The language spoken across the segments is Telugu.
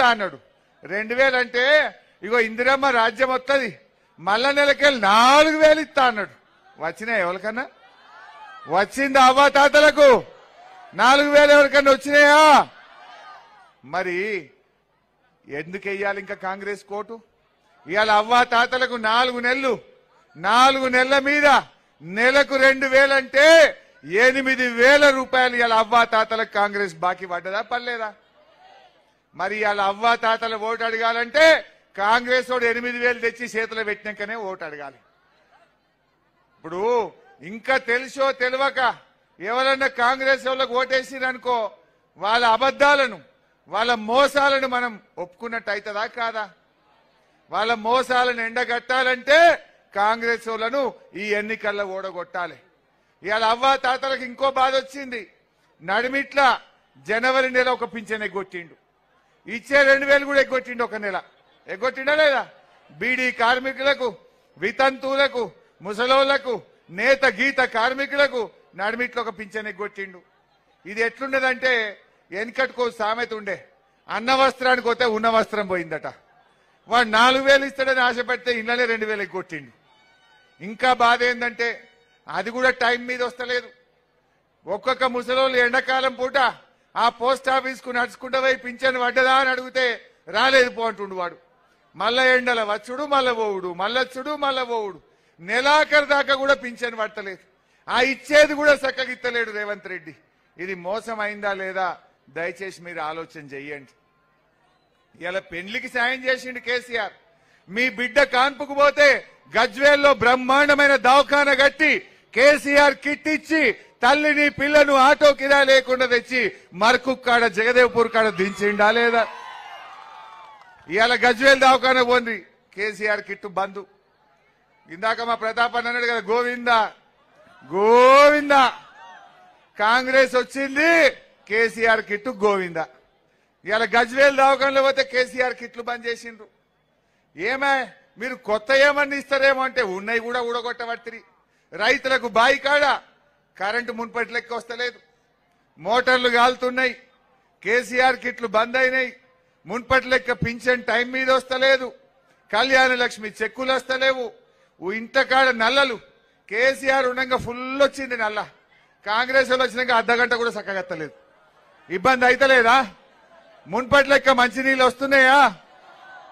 ఇస్తా అన్నాడు. 2000 అంటే ఇగో ఇందిరమ్మ రాజ్యం వస్తుంది, మళ్ళా నెలకెళ్ళి 4000 ఇస్తా అన్నాడు. వచ్చినాయి ఎవరికన్నా? వచ్చింది అవ్వాతాతలకు 4000 ఎవరికన్నా వచ్చినాయా? మరి ఎందుకు వెయ్యాలి ఇంకా కాంగ్రెస్ కోటు? ఇవాళ అవ్వాతాతలకు 4 నెలల మీద నెలకు 2000 అంటే 8000 రూపాయలు ఇవాళ అవ్వాతాతలకు కాంగ్రెస్ బాకీ పడ్డదా పడలేదా? మరి ఇవాళ అవ్వాతాతల ఓటు అడగాలంటే కాంగ్రెస్ వాడు 8000 తెచ్చి చేతులు పెట్టినాకనే ఓటు అడగాలి. ఇప్పుడు ఇంకా తెలుసో తెలియక ఎవరన్నా కాంగ్రెస్ వాళ్ళకు ఓటేసిరనుకో వాళ్ళ అబద్దాలను వాళ్ళ మోసాలను మనం ఒప్పుకున్నట్టు అవుతుందా కాదా? వాళ్ళ మోసాలను ఎండగట్టాలంటే కాంగ్రెస్ వాళ్ళను ఈ ఎన్నికల్లో ఓడగొట్టాలి. ఇవాళ అవ్వాతాతలకు ఇంకో బాధ వచ్చింది. నడిమిట్ల జనవరి నెల ఒక పింఛన్ ఎగ్గొట్టిండు, ఇచ్చే 2000 కూడా ఎగ్గొట్టిండు. ఒక నెల ఎగ్గొట్టిండా లేదా? బీడీ కార్మికులకు, వితంతువులకు, ముసలోళ్లకు, నేత గీత కార్మికులకు నడిమిట్లో ఒక పింఛన్ ఎగ్గొట్టిండు. ఇది ఎట్లుండదంటే వెనకట్టుకో సామెత ఉండే, అన్న వస్త్రానికి పోతే ఉన్న వస్త్రం పోయిందట. వాడు 4000 ఇస్తాడని ఆశపడితే ఇళ్ళనే 2000 ఎగ్గొట్టిండు. ఇంకా బాధ ఏంటంటే అది కూడా టైం మీద వస్తలేదు. ఒక్కొక్క ముసలోళ్ళు ఎండాకాలం పూట ఆ పోస్ట్ ఆఫీస్ కు నడుచుకుంటూ పోయి పింఛన్ పడ్డదా అని అడిగితే రాలేదు పో అంటుండు వాడు. మళ్ళా ఎండల వచ్చుడు మళ్ళా పోవుడు, మళ్ళొచ్చుడు మళ్ళా పోవుడు, నెలాఖరు దాకా కూడా పింఛన్ పడతలేదు. ఆ ఇచ్చేది కూడా చక్కగా ఇస్తలేడు రేవంత్ రెడ్డి. ఇది మోసం అయిందా లేదా దయచేసి మీరు ఆలోచన చెయ్యండి. ఇలా పెండ్లికి సాయం చేసిండు కేసీఆర్. మీ బిడ్డ కాన్పుకు పోతే గజ్వేల్లో బ్రహ్మాండమైన దవాఖాన కట్టి కేసీఆర్ కిట్ ఇచ్చి తల్లిని పిల్లను ఆటో కిరా లేకుండా తెచ్చి మరకు కాడ జగదేవ్పూర్ కాడ దించిండా లేదా? ఇవాళ గజ్వేల్ దవాఖాన పోండి, కేసీఆర్ కిట్టు బంధు. ఇందాక మా ప్రతాప్ అన్నాడు కదా, గోవిందా గోవిందా, కాంగ్రెస్ వచ్చింది కేసీఆర్ కిట్టు గోవిందా. ఇవాళ గజ్వేల్ దవాఖానలో పోతే కేసీఆర్ కిట్లు బంద్ చేసిండ్రు. ఏమే మీరు కొత్త ఏమన్నా ఇస్తారేమో అంటే ఉన్నాయి కూడా ఊడగొట్టబట్టి. రైతులకు బాయి కాడ కరెంటు మున్పటి లెక్క వస్తలేదు, మోటార్లు కాలుతున్నాయి, కేసీఆర్ కిట్లు బంద్ అయినాయి, మున్పటి లెక్క పింఛన్ టైం మీద వస్తలేదు, కళ్యాణ లక్ష్మి చెక్కులు వస్తలేవు, ఇంటకాడ నల్లలు కేసీఆర్ ఉండగా ఫుల్ వచ్చింది నల్ల, కాంగ్రెస్ వాళ్ళు వచ్చినాక అర్ధగంట కూడా చక్కగత్తలేదు. ఇబ్బంది అయితలేదా? మున్పటి లెక్క మంచినీళ్ళు వస్తున్నాయా?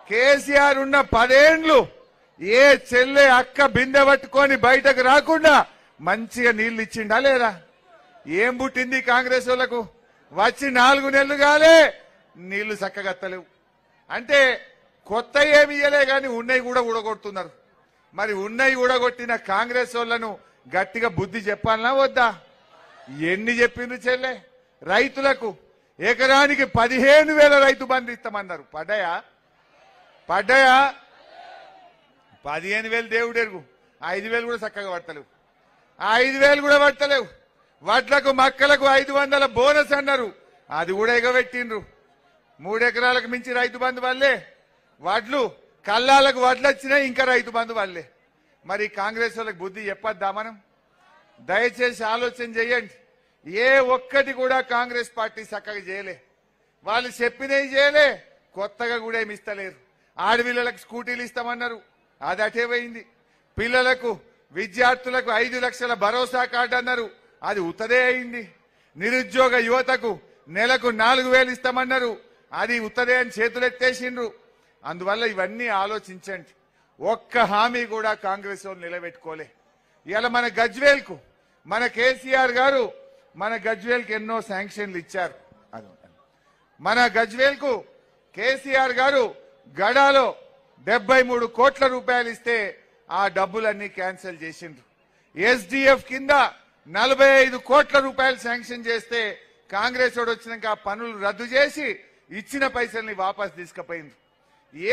కేసీఆర్ ఉన్న 10 ఏండ్లు ఏ చెల్లె అక్క బిందె పట్టుకొని బయటకు రాకుండా మంచిగా నీళ్లు ఇచ్చిండా లేదా? ఏం పుట్టింది కాంగ్రెస్ వాళ్ళకు? వచ్చి 4 నెలలు కాలే నీళ్లు చక్కగత్తలేవు. అంటే కొత్త ఏమి ఇయ్యలే గాని ఉన్నాయి కూడా ఊడగొడుతున్నారు. మరి ఉన్నాయి ఊడగొట్టిన కాంగ్రెస్ వాళ్ళను గట్టిగా బుద్ధి చెప్పాలనా వద్దా? ఎన్ని చెప్పిండ్రు చెల్లె? రైతులకు ఎకరానికి 15,000 రైతు బంధు ఇస్తామన్నారు. పడ్డాయా? 15,000 దేవుడెరుగు, 5,000 కూడా చక్కగా పడతలేవు. 5,000 కూడా పడతలేవు. వడ్లకు మక్కలకు 500 బోనస్ అన్నారు, అది కూడా ఎగబెట్టిండ్రు. 3 ఎకరాలకు మించి రైతు బంధు వల్లే వడ్లు, కల్లాలకు వడ్లు వచ్చినాయి, ఇంకా రైతు బంధు వల్లే. మరి కాంగ్రెస్ వాళ్ళకి బుద్ధి చెప్పొద్దా మనం? దయచేసి ఆలోచన చేయండి. ఏ ఒక్కటి కూడా కాంగ్రెస్ పార్టీ చక్కగా చేయలే. వాళ్ళు చెప్పినవి చేయలే, కొత్తగా కూడా ఏమి ఇస్తలేరు. ఆడపిల్లలకు స్కూటీలు ఇస్తామన్నారు, అది అటే పోయింది. పిల్లలకు విద్యార్థులకు 5 లక్షల భరోసా కార్డు అన్నారు, అది ఉత్తదే అయింది. నిరుద్యోగ యువతకు నెలకు 4,000 ఇస్తామన్నారు, అది ఉత్తదే అని చేతులెత్తేసిండ్రు. అందువల్ల ఇవన్నీ ఆలోచించండి. ఒక్క హామీ కూడా కాంగ్రెస్ వాళ్ళు నిలబెట్టుకోలే. ఇలా మన గజ్వేల్కు మన కేసీఆర్ గారు మన గజ్వేల్కి ఎన్నో శాంక్షన్లు ఇచ్చారు. మన గజ్వేల్కు కేసీఆర్ గారు గడాలో 73 కోట్ల రూపాయలు ఇస్తే ఆ డబ్బులన్నీ క్యాన్సిల్ చేసిండ్రు. ఎస్డిఎఫ్ కింద 45 కోట్ల రూపాయలు శాంక్షన్ చేస్తే కాంగ్రెస్ వాడు వచ్చినాక ఆ పనులు రద్దు చేసి ఇచ్చిన పైసల్ని వాపస్ తీసుకుపోయిండ్రు.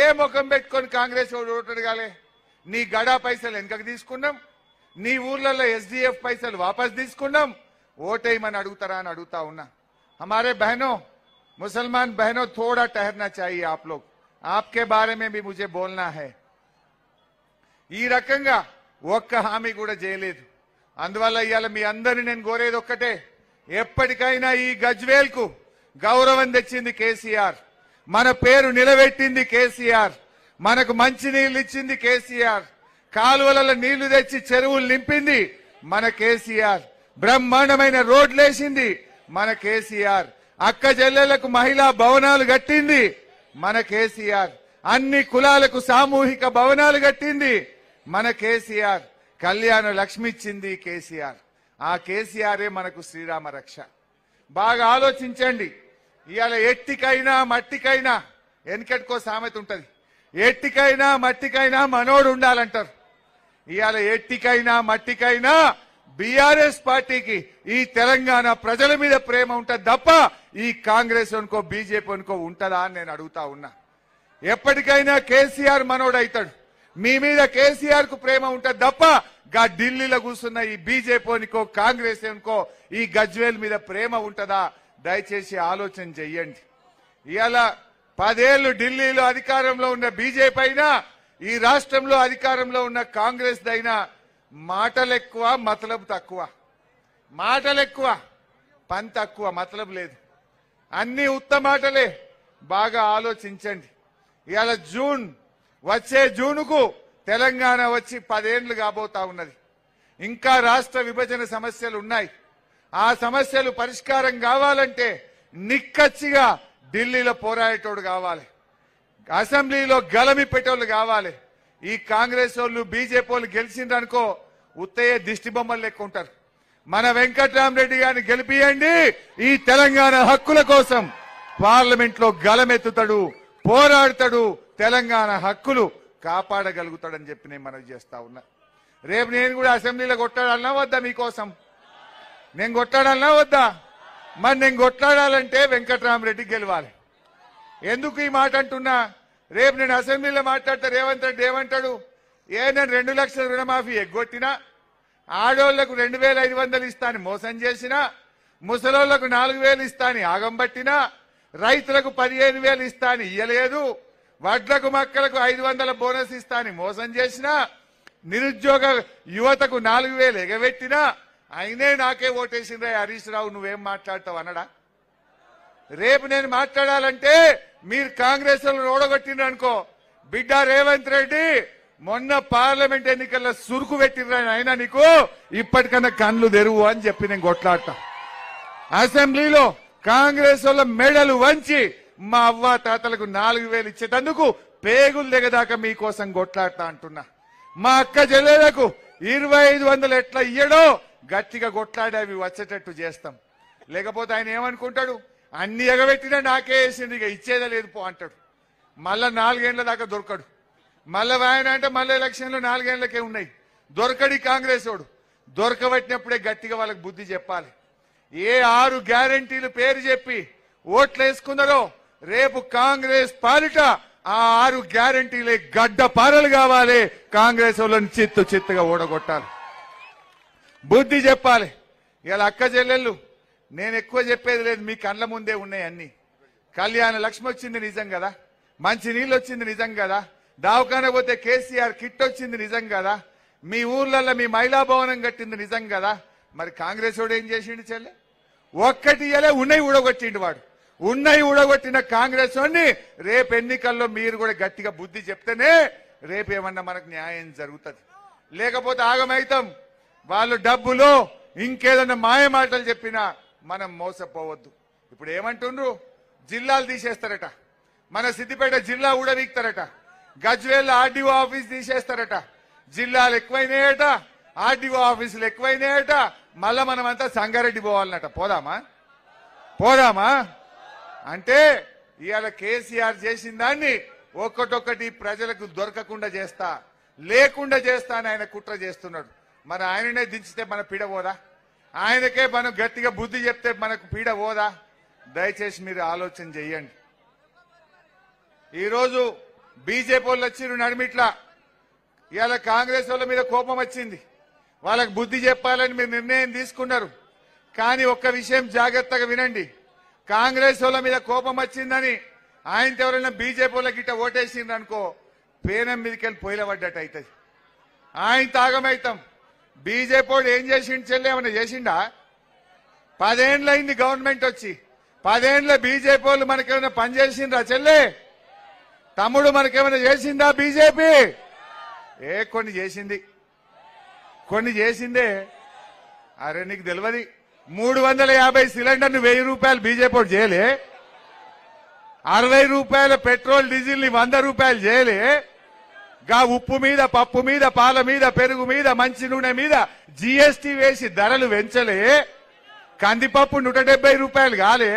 ఏ ముఖం పెట్టుకొని కాంగ్రెస్ వాడు ఓటు అడగాలి? నీ గడా పైసలు వెనకకు తీసుకున్నాం, నీ ఊర్లలో ఎస్డిఎఫ్ పైసలు వాపస్ తీసుకున్నాం, ఓటేయమని అడుగుతారా అని అడుగుతా ఉన్నా. हमारे बहनों, मुसलमान बहनों, थोड़ा ठहरना चाहिए आप लोग, आपके बारे में भी मुझे बोलना है. ఈ రకంగా ఒక్క హామీ కూడా చేయలేదు. అందువల్ల ఇవాళ మీ అందరిని నేను కోరేది ఒక్కటే, ఎప్పటికైనా ఈ గజ్వేల్ కు గౌరవం తెచ్చింది కేసీఆర్. మన పేరు నిలబెట్టింది కేసీఆర్, మనకు మంచి నీళ్లు ఇచ్చింది కేసీఆర్, కాలువలలో నీళ్లు తెచ్చి చెరువులు నింపింది మన కేసీఆర్, బ్రహ్మాండమైన రోడ్లేసింది మన కేసీఆర్, అక్క చెల్లెలకు మహిళా భవనాలు కట్టింది మన కేసీఆర్, అన్ని కులాలకు సామూహిక భవనాలు కట్టింది మన కేసీఆర్, కళ్యాణ లక్ష్మి ఇచ్చింది కేసీఆర్. ఆ కేసీఆరే మనకు శ్రీరామ రక్ష. బాగా ఆలోచించండి. ఇవాళ ఎట్టికైనా మట్టికైనా, వెనకటికో సామెత ఉంటది, ఎట్టికైనా మట్టికైనా మనోడు ఉండాలంటారు. ఇవాళ ఎట్టికైనా మట్టికైనా బీఆర్ఎస్ పార్టీకి ఈ తెలంగాణ ప్రజల మీద ప్రేమ ఉంటది తప్ప ఈ కాంగ్రెస్ అనుకో బీజేపీ అనుకో ఉంటదా అని నేను అడుగుతా ఉన్నా. ఎప్పటికైనా కేసీఆర్ మనోడైతాడు. మీ మీద కేసీఆర్ కు ప్రేమ ఉంటది తప్ప గా ఢిల్లీలో కూర్చున్న ఈ బీజేపీ అనుకో కాంగ్రెస్ అనుకో ఈ గజ్వేల్ మీద ప్రేమ ఉంటదా? దయచేసి ఆలోచన చెయ్యండి. ఇవాళ 10 ఏళ్లు ఢిల్లీలో అధికారంలో ఉన్న బీజేపీ అయినా ఈ రాష్ట్రంలో అధికారంలో ఉన్న కాంగ్రెస్ దైనా మాటలు ఎక్కువ మతలబు తక్కువ, మాటలు ఎక్కువ పని తక్కువ, మతలబు లేదు, అన్ని ఉత్త మాటలే. బాగా ఆలోచించండి. ఇవాళ వచ్చే జూన్కు తెలంగాణ వచ్చి 10 ఏళ్లు కాబోతా ఉన్నది. ఇంకా రాష్ట్ర విభజన సమస్యలు ఉన్నాయి. ఆ సమస్యలు పరిష్కారం కావాలంటే నిక్కచ్చిగా ఢిల్లీలో పోరాడేటోడు కావాలి, అసెంబ్లీలో గలమి పెట్టేవాళ్ళు కావాలి. ఈ కాంగ్రెస్ వాళ్ళు బీజేపీ వాళ్ళు గెలిచిందనుకో ఉత్తయ్య దిష్టి బొమ్మలు లెక్క ఉంటారు. మన వెంకట్రామరెడ్డి గారిని గెలిపియండి. ఈ తెలంగాణ హక్కుల కోసం పార్లమెంట్ లో గలమెత్తుతాడు, పోరాడతాడు, తెలంగాణ హక్కులు కాపాడగలుగుతాడని చెప్పి నేను మనవి చేస్తా ఉన్నా. రేపు నేను కూడా అసెంబ్లీలో కొట్లాడాలన్నా వద్దా? మీకోసం నేను కొట్లాడాలన్నా వద్దా? మరి నేను కొట్లాడాలంటే వెంకట్రామరెడ్డి గెలవాలి. ఎందుకు ఈ మాట అంటున్నా? రేపు నేను అసెంబ్లీలో మాట్లాడితే రేవంత్ రెడ్డి ఏమంటాడు? నేను 2 లక్షల రుణమాఫీ ఎగ్గొట్టినా, ఆడోళ్లకు 2500 ఇస్తాని మోసం చేసినా, ముసలోళ్లకు 4000 ఇస్తాని ఆగం పట్టినా, రైతులకు 15,000 ఇస్తాని ఇయ్యలేదు, వడ్లకు మక్కలకు 500 బోనస్ ఇస్తాని మోసం చేసినా, నిరుద్యోగ యువతకు 4,000 ఎగబెట్టినా, అయినే నాకే ఓటేసిందే హరీష్ రావు నువ్వేం మాట్లాడతావు అనడా? రేపు నేను మాట్లాడాలంటే మీరు కాంగ్రెస్ వాళ్ళు ఓడగొట్టిండ్రనుకో, బిడ్డ రేవంత్ రెడ్డి మొన్న పార్లమెంట్ ఎన్నికల్లో సురుకు పెట్టిండ్రని అయినా నీకు ఇప్పటికన్నా కళ్ళు తెరువు అని చెప్పి నేను కొట్లాడతా. అసెంబ్లీలో కాంగ్రెస్ వాళ్ళ మెడలు వంచి మా అవ్వ తాతలకు 4,000 ఇచ్చేటందుకు పేగులు దిగదాకా మీకోసం కొట్లాడతా అంటున్నా. మా అక్క చెల్లెలకు 2,500 ఎట్లా ఇయ్యడో గట్టిగా కొట్లాడి అవి వచ్చేటట్టు చేస్తాం. లేకపోతే ఆయన ఏమనుకుంటాడు? అన్ని ఎగబెట్టినా నాకే వేసింది, ఇక ఇచ్చేదే లేదు పో అంటాడు. మళ్ళా 4 ఏళ్ల దాకా దొరకడు. మళ్ళా ఆయన అంటే మళ్ళీ ఎలక్షన్లు 4 ఏళ్లకే ఉన్నాయి. దొరకడి కాంగ్రెస్ వాడు. దొరకబట్టినప్పుడే గట్టిగా వాళ్ళకి బుద్ధి చెప్పాలి. ఏ 6 గ్యారంటీలు పేరు చెప్పి ఓట్లు వేసుకున్నారో రేపు కాంగ్రెస్ పాలిట ఆ 6 గ్యారంటీలే గడ్డ పారలు కావాలి. కాంగ్రెస్ వాళ్ళని చిత్తుగా ఓడగొట్టాలి, బుద్ధి చెప్పాలి. ఇలా అక్క చెల్లెళ్ళు నేను ఎక్కువ చెప్పేది లేదు, మీ కళ్ళ ముందే ఉన్నాయి అన్ని. కళ్యాణ లక్ష్మి వచ్చింది నిజం కదా, మంచి నీళ్ళు వచ్చింది నిజం కదా, దావకాన పోతే కేసీఆర్ కిట్ వచ్చింది నిజం కదా, మీ ఊర్లలో మీ మహిళా భవనం కట్టింది నిజం కదా. మరి కాంగ్రెస్ వాడు ఏం చేసిండు? చెల్లె ఒక్కటి ఇయ్యలే, ఉన్నాయి ఊడగొట్టిండు వాడు. ఉన్నాయి ఊడగొట్టిన కాంగ్రెస్ వాడిని రేపు ఎన్నికల్లో మీరు కూడా గట్టిగా బుద్ధి చెప్తేనే రేపు ఏమన్నా మనకు న్యాయం జరుగుతుంది. లేకపోతే ఆగమైతాం. వాళ్ళు డబ్బులో ఇంకేదన్నా మాయ మాటలు చెప్పినా మనం మోసపోవద్దు. ఇప్పుడు ఏమంటుండ్రు? జిల్లాలు తీసేస్తారట, మన సిద్దిపేట జిల్లా ఊడవీక్తారట, గజ్వేల్ ఆర్డీఓ ఆఫీస్ తీసేస్తారట, జిల్లాలు ఎక్కువైనాయట, ఆర్డీఓ ఆఫీసులు ఎక్కువైనాయట. మళ్ళా మనమంతా సంగారెడ్డి పోవాలన్నట. పోదామా అంటే ఇవాళ కేసీఆర్ చేసిన దాన్ని ఒక్కటొక్కటి ప్రజలకు దొరకకుండా చేస్తా, లేకుండా చేస్తా అని ఆయన కుట్ర చేస్తున్నాడు. మరి ఆయననే దించితే మన పీడ పోదా? ఆయనకే మనం గట్టిగా బుద్ధి చెప్తే మనకు పీడ పోదా? దయచేసి మీరు ఆలోచన చెయ్యండి. ఈరోజు బీజేపీ వాళ్ళు వచ్చిర్రు నడిమిట్లా. ఇవాళ కాంగ్రెస్ వాళ్ళ మీద కోపం వచ్చింది, వాళ్ళకు బుద్ధి చెప్పాలని మీరు నిర్ణయం తీసుకున్నారు. కానీ ఒక్క విషయం జాగ్రత్తగా వినండి. కాంగ్రెస్ వాళ్ళ మీద కోపం వచ్చిందని ఆయనతో ఎవరైనా బీజేపీ వాళ్ళకి గిట్ట ఓటేసిండ్రు అనుకో, పేనం మీదకి వెళ్ళి పొయ్యిల పడ్డట్టు అవుతుంది. ఆయన తాగమైతాం. బీజేపీ వాడు ఏం చేసిండు? చెల్లి ఏమన్నా చేసిండా? 10 ఏళ్ళైంది గవర్నమెంట్ వచ్చి, 10 ఏళ్ల బీజేపీ వాళ్ళు మనకేమైనా పనిచేసిండ్రా చెల్లె? తమ్ముడు మనకేమైనా చేసిందా బీజేపీ? కొన్ని చేసింది, కొన్ని చేసిందే. అరే నీకు తెలియదు, 350 సిలిండర్ను 1000 రూపాయలు బీజేపీ వాడు చేయలే, 60 రూపాయల పెట్రోల్ డీజిల్ ని 100 రూపాయలు చేయలే, గా ఉప్పు మీద, పప్పు మీద, పాల మీద, పెరుగు మీద, మంచి నూనె మీద జీఎస్టీ వేసి ధరలు పెంచలే, కందిపప్పు 170 రూపాయలు కాలే,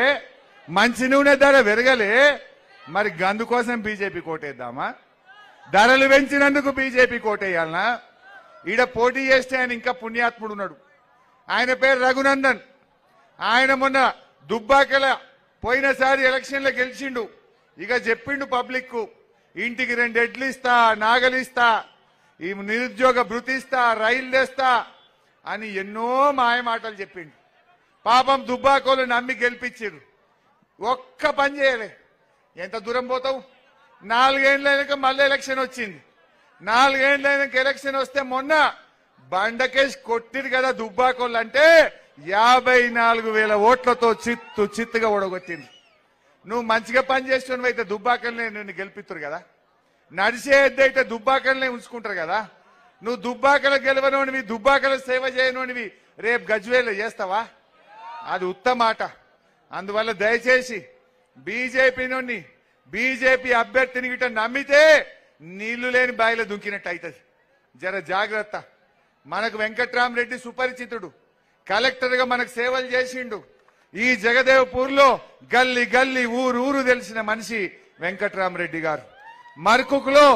మంచి నూనె ధర పెరగలే. మరి గందు కోసం బీజేపీ కోటేద్దామా? ధరలు పెంచినందుకు బీజేపీ కోటేయాలనా? ఈడ పోటీ చేస్తే ఆయన ఇంకా పుణ్యాత్ముడు ఉన్నాడు, ఆయన పేరు రఘునందన్. ఆయన మొన్న దుబ్బాకల పోయినసారి ఎలక్షన్లో గెలిచిండు. ఇక చెప్పిండు పబ్లిక్ కు, ఇంటికి 2 ఎడ్లు ఇస్తా, నాగలిస్తా, ఈ నిరుద్యోగ భృతిస్తా, రైలు తెస్తా అని ఎన్నో మాయ మాటలు చెప్పిండు. పాపం దుబ్బాకోలు నమ్మి గెలిపించారు, ఒక్క పని చేయలే. ఎంత దూరం పోతావు? 4 ఏళ్ళైనాక మళ్ళీ ఎలక్షన్ వచ్చింది. 4 ఏళ్ళైనాక ఎలక్షన్ వస్తే మొన్న బండకేసి కొట్టిరు కదా దుబ్బాకోళ్ళు. అంటే 54,000 ఓట్లతో చిత్తుగా ఓడగొట్టింది. నువ్వు మంచిగా పని చేస్తున్నావు అయితే దుబ్బాకల్నే నిన్ను గెలిపిస్తారు కదా, నడిచే ఎద్దైతే దుబ్బాకల్నే ఉంచుకుంటారు కదా. నువ్వు దుబ్బాకల గెలవనోనివి, దుబ్బాకల సేవ చేయనోనివి రేపు గజ్వేల్లో చేస్తావా? అది ఉత్తమాట. అందువల్ల దయచేసి బీజేపీ అభ్యర్థిని గిట్ట నమ్మితే నీళ్లు లేని బాయిలో దుంకినట్టు అవుతుంది. జర జాగ్రత్త. మనకు వెంకట్రామరెడ్డి సుపరిచితుడు, కలెక్టర్ గా మనకు సేవలు చేసిండు. ఈ జగదేవ్పూర్లో గల్లీ గల్లీ ఊరు తెలిసిన మనిషి వెంకట్రామరెడ్డి గారు. మర్కుకులో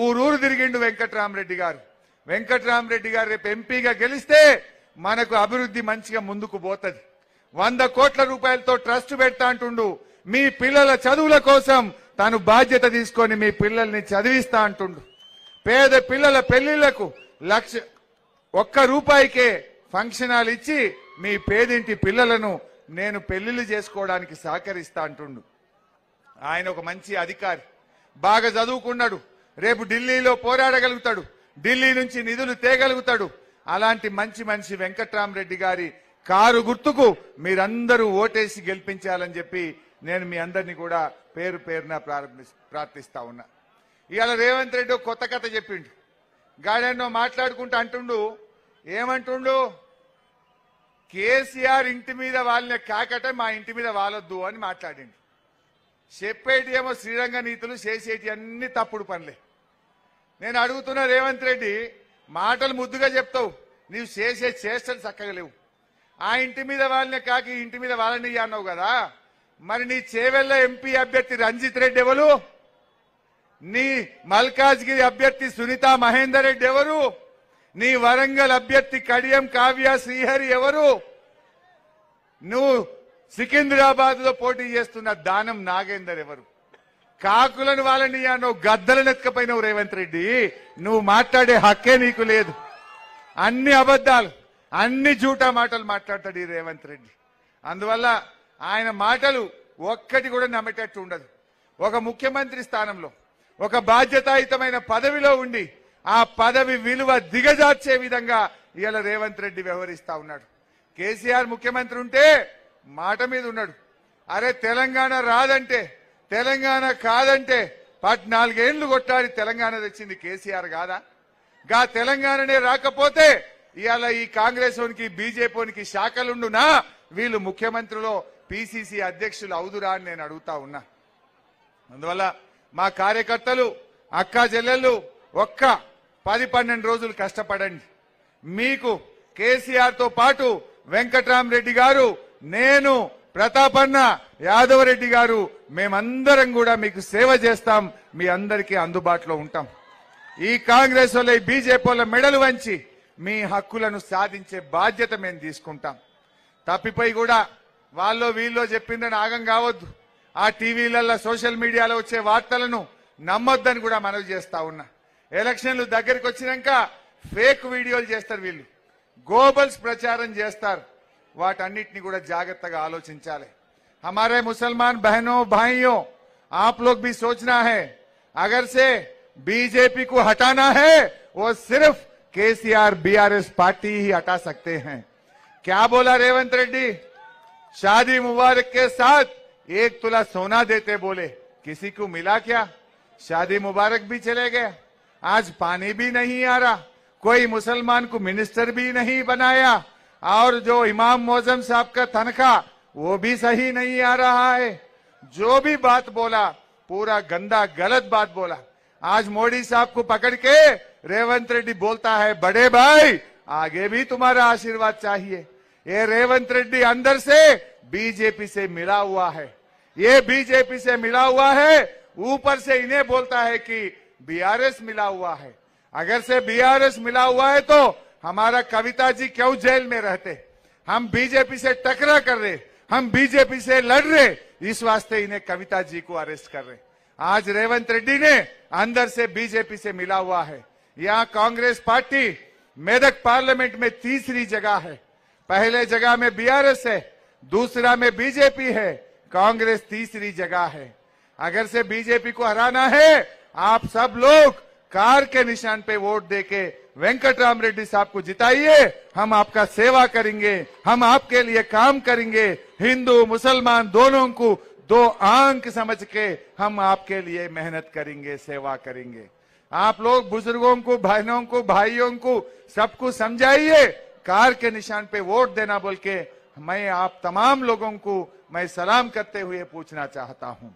ఊరు తిరిగిండు వెంకట్రామరెడ్డి గారు. వెంకట్రామరెడ్డి గారు రేపు ఎంపీగా గెలిస్తే మనకు అభివృద్ధి మంచిగా ముందుకు పోతుంది. 100 కోట్ల రూపాయలతో ట్రస్ట్ పెడతా అంటుండు. మీ పిల్లల చదువుల కోసం తాను బాధ్యత తీసుకొని మీ పిల్లల్ని చదివిస్తా అంటుండు. పేద పిల్లల పెళ్లిళ్లకు ఒక్క రూపాయికే ఫంక్షన్ హాల్ ఇచ్చి మీ పేదింటి పిల్లలను నేను పెళ్లిళ్లు చేసుకోవడానికి సహకరిస్తా అంటుండు. ఆయన ఒక మంచి అధికారి, బాగా చదువుకున్నాడు, రేపు ఢిల్లీలో పోరాడగలుగుతాడు, ఢిల్లీ నుంచి నిధులు తేగలుగుతాడు. అలాంటి మంచి మనిషి వెంకట్రామరెడ్డి గారి కారు గుర్తుకు మీరందరూ ఓటేసి గెలిపించాలని చెప్పి నేను మీ అందరినీ కూడా పేరు పేరున ప్రార్థిస్తా ఉన్నా. ఇవాళ రేవంత్ రెడ్డి ఒక కొత్త కథ చెప్పిండు. గాడెన్నో మాట్లాడుకుంటూ అంటుండు, ఏమంటుండు, కేసీఆర్ ఇంటి మీద వాళ్ళని కాకట మా ఇంటి మీద వాలొద్దు అని మాట్లాడిండు. చెప్పేటి ఏమో శ్రీరంగ నీతులు, చేసేటి అన్ని తప్పుడు పనులే. నేను అడుగుతున్నా రేవంత్ రెడ్డి, మాటలు ముద్దుగా చెప్తావు, నీవు చేసే చేష్టలు చక్కగా లేవు. ఆ ఇంటి మీద వాళ్ళనే కాకి ఇంటి మీద వాళ్ళని అన్నావు కదా, మరి నీ చేవెళ్ల ఎంపీ అభ్యర్థి రంజిత్ రెడ్డి ఎవరు? నీ మల్కాజ్గిరి అభ్యర్థి సునీతా మహేందర్ రెడ్డి ఎవరు? నీ వరంగల్ అభ్యర్థి కడియం కావ్య శ్రీహరి ఎవరు? నువ్వు సికింద్రాబాద్ లో పోటీ చేస్తున్న దానం నాగేందర్ ఎవరు? కాకులను వాళ్ళని అన్నావు, గద్దలను ఎత్తుకపోయినావు రేవంత్ రెడ్డి. నువ్వు మాట్లాడే హక్కే నీకు లేదు. అన్ని అబద్దాలు, అన్ని జూటా మాటలు మాట్లాడతాడు ఈ రేవంత్ రెడ్డి. అందువల్ల ఆయన మాటలు ఒక్కటి కూడా నమ్మేటట్టు ఉండదు. ఒక ముఖ్యమంత్రి స్థానంలో, ఒక బాధ్యతాయుతమైన పదవిలో ఉండి ఆ పదవి విలువ దిగజార్చే విధంగా ఇవాళ రేవంత్ రెడ్డి వ్యవహరిస్తా ఉన్నాడు. కేసీఆర్ ముఖ్యమంత్రి ఉంటే మాట మీద ఉన్నాడు. అరే తెలంగాణ రాదంటే, తెలంగాణ కాదంటే 14 ఏళ్లు కొట్టాడి తెలంగాణ తెచ్చింది కేసీఆర్ కాదా? గా తెలంగాణనే రాకపోతే ఇవాళ ఈ కాంగ్రెస్ ఓనికి, బీజేపీకి శాఖలుండునా వీళ్ళు ముఖ్యమంత్రిలో పిసిసి అధ్యక్షులు అవుదురా అని నేను అడుగుతా ఉన్నా. అందువల్ల మా కార్యకర్తలు, అక్కా చెల్లెళ్ళు ఒక్క 10-12 రోజులు కష్టపడండి. మీకు కేసీఆర్ తో పాటు వెంకట్రామరెడ్డి గారు, నేను, ప్రతాపన్న, యాదవరెడ్డి గారు మేమందరం కూడా మీకు సేవ చేస్తాం, మీ అందరికీ అందుబాటులో ఉంటాం. ఈ కాంగ్రెస్ వాళ్ళ, ఈ బీజేపీ వాళ్ళ మెడలు వంచి మీ హక్కులను సాధించే బాధ్యత మేము తీసుకుంటాం. తప్పిపోయి కూడా వాళ్ళు వీళ్ళు చెప్పిందని ఆగం కావద్దు. ఆ టీవీలలో, సోషల్ మీడియాలో వచ్చే వార్తలను నమ్మొద్దని కూడా మనవి చేస్తా ఉన్నా. ఎలక్షన్లు దగ్గరికి వచ్చినాక ఫేక్ వీడియోలు చేస్తారు వీళ్ళు, గోబల్స్ ప్రచారం చేస్తారు. వాటన్నిటిని కూడా జాగ్రత్తగా ఆలోచించాలి. हमारे मुसलमान बहनों भाइयों, आप लोग भी सोचना है, अगर से बीजेपी को हटाना है वो सिर्फ केसीआर बीआरएस पार्टी ही हटा सकते हैं. क्या बोला रेवंत रेड्डी? शादी मुबारक के साथ 1 तोला सोना देते बोले, किसी को मिला क्या? शादी मुबारक भी चले गए, आज पानी भी नहीं आ रहा, कोई मुसलमान को मिनिस्टर भी नहीं बनाया, और जो इमाम मौजम साहब का तनख्वाह वो भी सही नहीं आ रहा है। जो भी बात बोला पूरा गंदा गलत बात बोला। आज मोदी साहब को पकड़ के रेवंत रेड्डी बोलता है, बड़े भाई आगे भी तुम्हारा आशीर्वाद चाहिए। ये रेवंत रेड्डी अंदर से बीजेपी से मिला हुआ है, ये बीजेपी से मिला हुआ है, ऊपर से इन्हें बोलता है कि बीआरएस मिला हुआ है। अगर से बीआरएस मिला हुआ है तो हमारा कविता जी क्यों जेल में रहते? हम बीजेपी से टकरा कर रहे, हम बीजेपी से लड़ रहे, इस वास्ते इन्हें कविता जी को अरेस्ट कर रहे। आज रेवंत रेड्डी ने अंदर से बीजेपी से मिला हुआ है। यहाँ कांग्रेस पार्टी मेदक पार्लियामेंट में तीसरी जगह है। पहले जगह में बीआरएस है, दूसरा में बीजेपी है, कांग्रेस तीसरी जगह है। अगर से बीजेपी को हराना है, आप सब लोग कार के निशान पे वोट देके वेंकटराम रेड्डी साहब को जिताइए। हम आपका सेवा करेंगे, हम आपके लिए काम करेंगे। हिंदू मुसलमान दोनों को 2 आंख समझ के हम आपके लिए मेहनत करेंगे, सेवा करेंगे। आप लोग बुजुर्गों को, बहनों को, भाइयों को सबको समझाइए, कार के निशान पे वोट देना बोल के। मैं आप तमाम लोगों को मैं सलाम करते हुए पूछना चाहता हूं,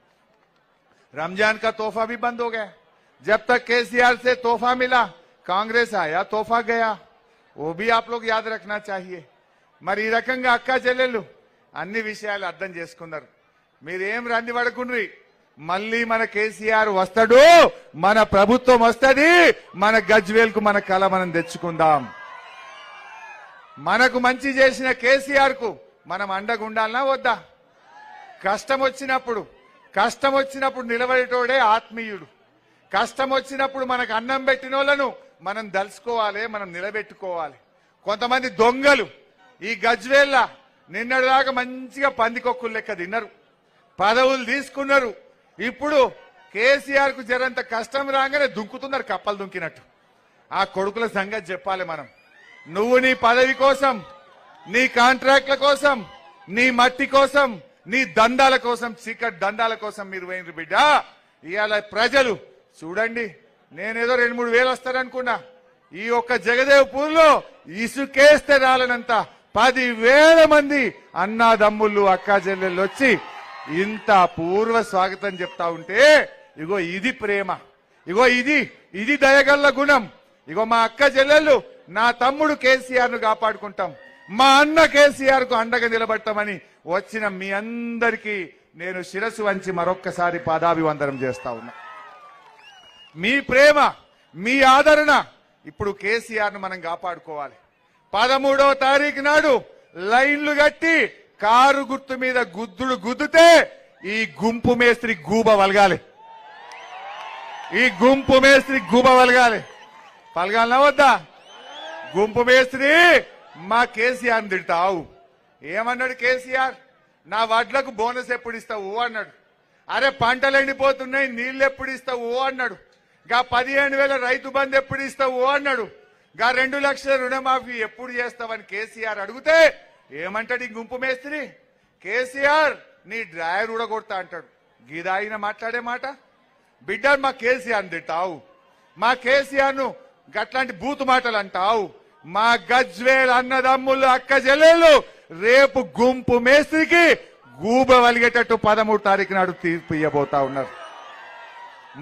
रमजान का तोहफा भी बंद हो गया। जब तक केसीआर से तोहफा मिला, कांग्रेस आया तोहफा गया, वो भी आप लोग याद रखना चाहिए। మరి ఈ రకంగా అక్క చెల్లెళ్ళు అన్ని విషయాలు అర్థం చేసుకున్నారు। మీరేం రంది పడకుండ్రి, మళ్ళీ మన కేసీఆర్ వస్తాడు, మన ప్రభుత్వం వస్తది, మన గజ్వేల్ కు మన కళ మనం తెచ్చుకుందాం। మనకు మంచి చేసిన కేసీఆర్ కు మనం అండగుండాలనా వద్దా? కష్టం వచ్చినప్పుడు నిలబడేటోడే ఆత్మీయుడు। కష్టం వచ్చినప్పుడు మనకు అన్నం పెట్టిన వాళ్ళను మనం దలుచుకోవాలి, మనం నిలబెట్టుకోవాలి। కొంతమంది దొంగలు ఈ గజ్వేల్ల నిన్నటిదాకా మంచిగా పందికొక్కులు లెక్క తిన్నారు, పదవులు తీసుకున్నారు। ఇప్పుడు కేసీఆర్ కు జరంత కష్టం రాగానే దుంకుతున్నారు, కప్పలు దుంకినట్టు। ఆ కొడుకుల సంగతి చెప్పాలి మనం। నువ్వు నీ పదవి కోసం, నీ కాంట్రాక్ట్ల కోసం, నీ మట్టి కోసం, నీ దందాల కోసం, చీకటి దందాల కోసం మీరు పోయినరు బిడ్డ। ఇవాళ ప్రజలు చూడండి, నేనేదో 2-3 వేలు వస్తారనుకున్నా, ఈ ఒక్క జగదేవ్పూర్లో ఇసుకేస్తే రాలనంత 10,000 మంది అన్నాదమ్ముళ్ళు, అక్కా చెల్లెళ్ళు వచ్చి ఇంత పూర్వ స్వాగతం చెప్తా ఉంటే, ఇగో ఇది ప్రేమ, ఇగో ఇది దయగల్ల గుణం। ఇగో మా అక్క చెల్లెళ్ళు, నా తమ్ముడు కేసీఆర్ ను కాపాడుకుంటాం, మా అన్న కేసీఆర్ కు అండగా నిలబడతామని వచ్చిన మీ అందరికీ నేను శిరస్సు వంచి మరొక్కసారి పాదాభివందనం చేస్తా ఉన్నా। మీ ప్రేమ, మీ ఆదరణ, ఇప్పుడు కేసీఆర్ ను మనం కాపాడుకోవాలి। 13వ తారీఖు నాడు లైన్లు కట్టి కారు గుర్తు మీద గుద్దితే ఈ గుంపు మేస్త్రి గూబ వలగాలి, ఈ గుంపు మేస్త్రి గూబ వలగాలి। పలగాలనా వద్దా? గుంపు మేస్త్రి మా కేసీఆర్ తిడతావు, ఏమన్నాడు కేసీఆర్? నా వడ్లకు బోనస్ ఎప్పుడు ఇస్తావు అన్నాడు। అరే పంటలు ఎండిపోతున్నాయి, నీళ్లు ఎప్పుడు ఇస్తావు అన్నాడు। గా 15,000 రైతు బంధు ఎప్పుడు ఇస్తావు అన్నాడు। గా 2 లక్షల రుణమాఫీ ఎప్పుడు చేస్తావని కేసీఆర్ అడిగితే ఏమంటాడు ఈ గుంపు మేస్త్రి? కేసీఆర్ నీ డ్రాయర్ ఊడగొడతా అంటాడు। గిదాయిన మాట్లాడే మాట? బిడ్డ మా కేసీఆర్ తింటావు, మా కేసీఆర్ ను గట్లాంటి బూతు మాటలు అంటావు। మా గజ్వేల్ అన్నదమ్ములు, అక్క చెల్లెళ్ళు రేపు గుంపు మేస్త్రికి గూబ వలిగేటట్టు 13వ తారీఖు నాడు తీర్పు ఇవ్వబోతా ఉన్నారు।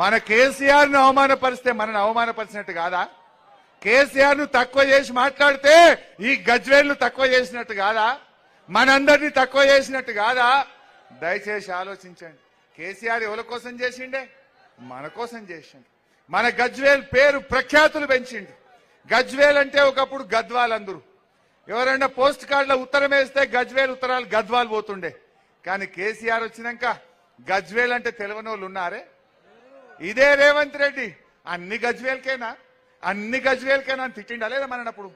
మన కేసీఆర్ ను అవమానపరిస్తే మనను అవమానపరిచినట్టు కాదా? కేసీఆర్ ను తక్కువ చేసి మాట్లాడితే ఈ గజ్వేల్ ను తక్కువ చేసినట్టు కాదా? మనందరినీ తక్కువ చేసినట్టు కాదా? దయచేసి ఆలోచించండి। కేసీఆర్ ఎవరి కోసం చేసిండే? మన కోసం చేసిండు। మన గజ్వేల్ పేరు ప్రఖ్యాతులు పెంచిండు। గజ్వేల్ అంటే ఒకప్పుడు గద్వాల్ అందరూ, ఎవరైనా పోస్ట్ కార్డులో ఉత్తరం వేస్తే గజ్వేల్ ఉత్తరాలు గద్వాల్ పోతుండే। కానీ కేసీఆర్ వచ్చినాక గజ్వేల్ అంటే తెలియని వాళ్ళు ఉన్నారే? ఇదే రేవంత్ రెడ్డి అన్ని గజ్వేల్కేనా అని తిట్టిండా లేదా మనప్పుడు?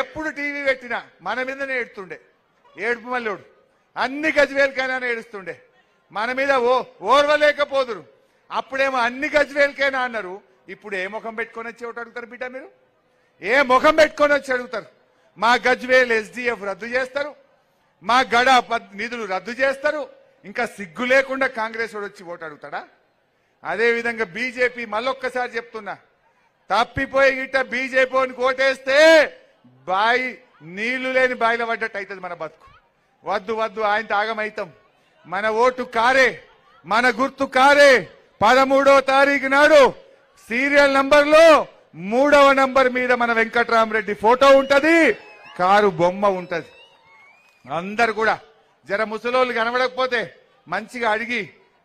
ఎప్పుడు టీవీ పెట్టినా మన మీదనే ఏడుతుండే, ఏడుపు మల్లోడు అన్ని గజ్వేల్కైనా ఏడుస్తుండే, మన మీద ఓర్వలేకపోదురు। అప్పుడేమో అన్ని గజ్వేల్కైనా అన్నారు, ఇప్పుడు ఏ ముఖం పెట్టుకొని వచ్చి ఒకటి అడుగుతారు బిడ్డ? మీరు ఏ ముఖం పెట్టుకొని వచ్చి అడుగుతారు? మా గజ్వేల్ ఎస్డిఎఫ్ రద్దు చేస్తారు, మా గడ నిధులు రద్దు చేస్తారు. ఇంకా సిగ్గు లేకుండా కాంగ్రెస్ వాడు వచ్చి ఓటు అడుగుతాడా? అదే విధంగా బీజేపీ మళ్ళొక్కసారి చెప్తున్నా, తప్పిపోయి గిట్ట బీజేపీని ఓటేస్తే బాయి నీళ్లు లేని బాయిల పడ్డట్టు అవుతుంది మన బతుకు. వద్దు వద్దు, ఆయన తాగమైతాం. మన ఓటు కారే, మన గుర్తు కారే. 13వ తారీఖు నాడు సీరియల్ నంబర్లో 3వ నంబర్ మీద మన వెంకట్రామరెడ్డి ఫోటో ఉంటది, కారు బొమ్మ ఉంటది. అందరు కూడా జర ముసలోళ్ళు కనబడకపోతే మంచిగా అడిగి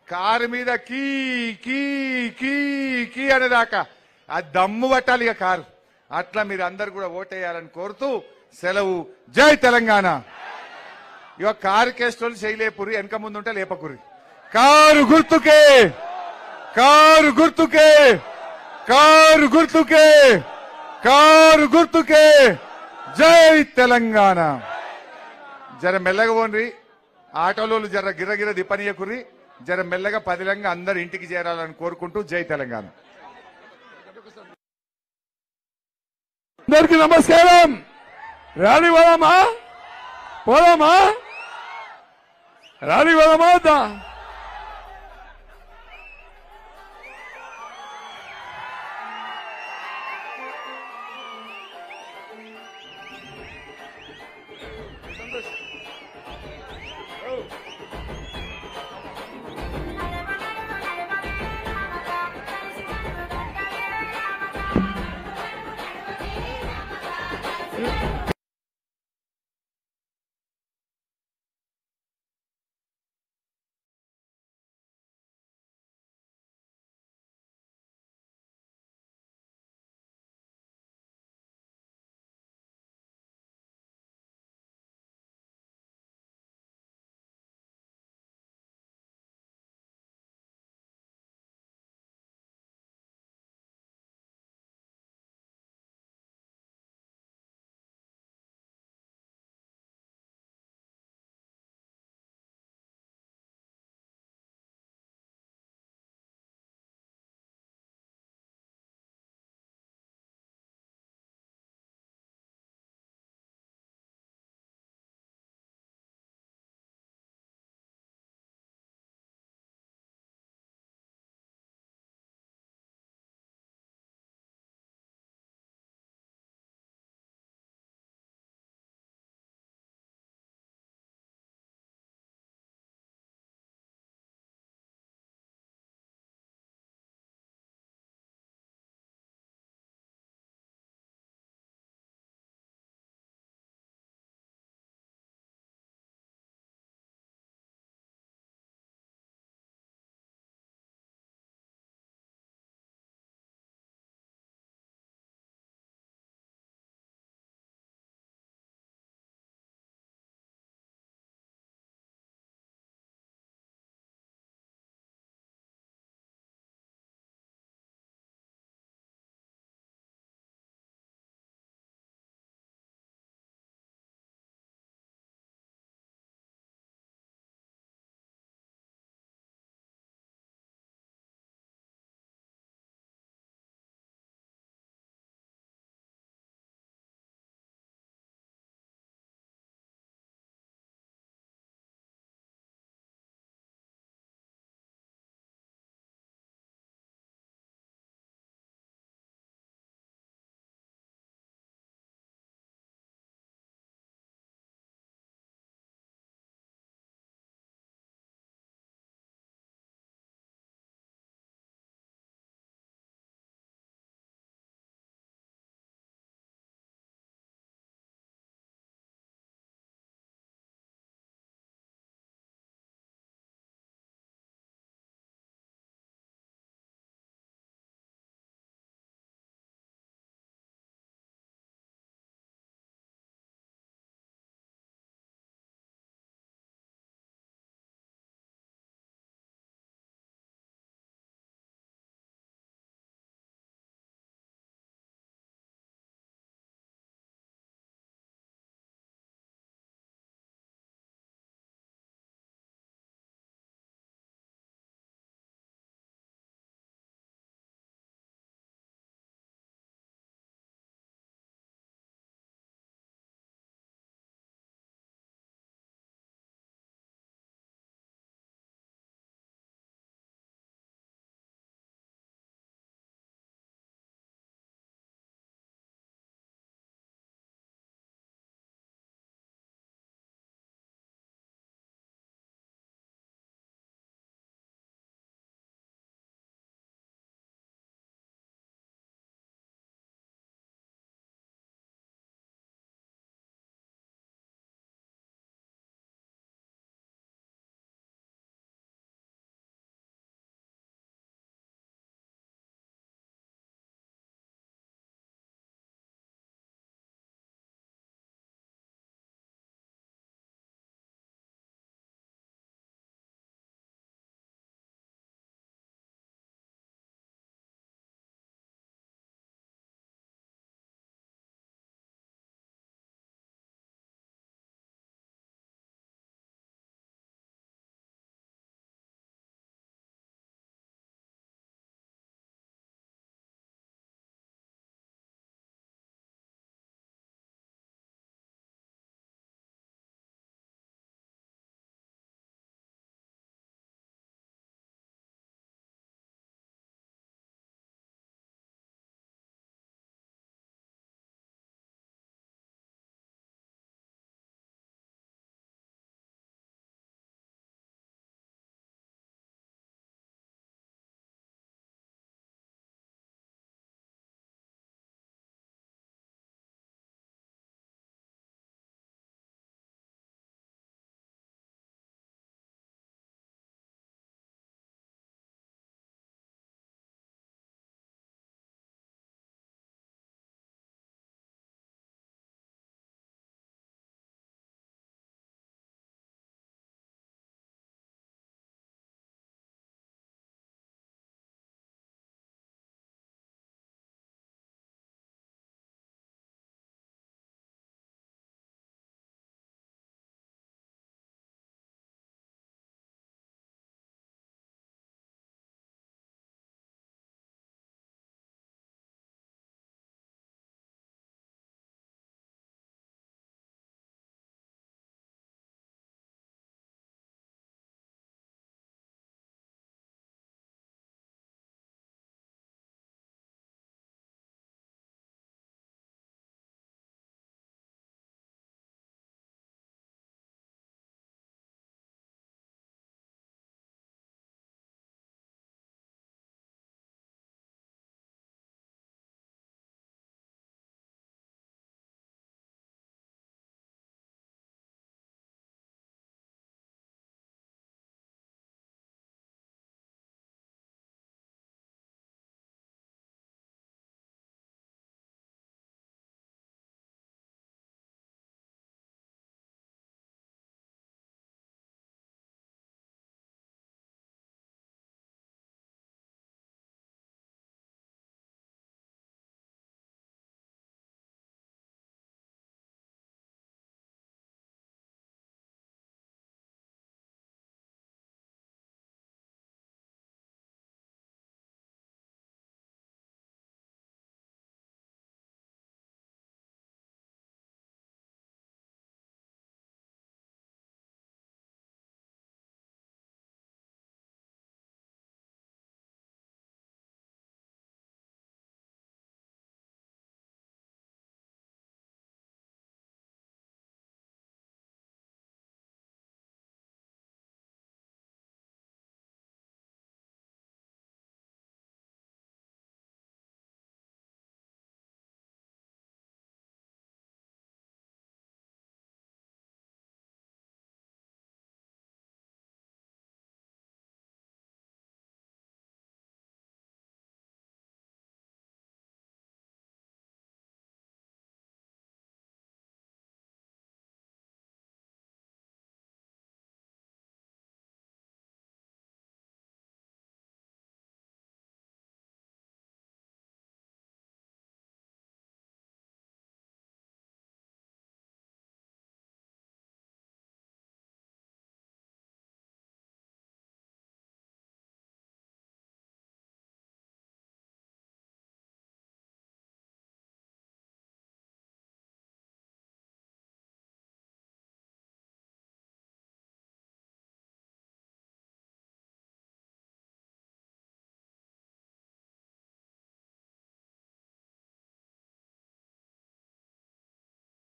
కారు మీద కీ కీ కీ కీ అనేదాకా ఆ దమ్ము పట్టాలి ఇక కారు. అట్లా మీరు అందరు కూడా ఓటేయాలని కోరుతూ సెలవు. జై తెలంగాణ. ఇక కారు కేసులు చేయలేపురి, వెనక ముందు ఉంటే లేపకురి. కారు గుర్తుకే, కారు గుర్తుకే, కారు గుర్తుకే, కారు గుర్తుకే. జై తెలంగాణ. జర మెల్లగా పోండి, ఆటోలో జర గిర్రగిర దిప్పనీయకుర్రి. జర మెల్లగా పదిలంగా అందరు ఇంటికి చేరాలని కోరుకుంటూ జై తెలంగాణ. అందరికి నమస్కారం. ర్యాలీ పోదామా? పోదామా? ర్యాలీ పోదామా?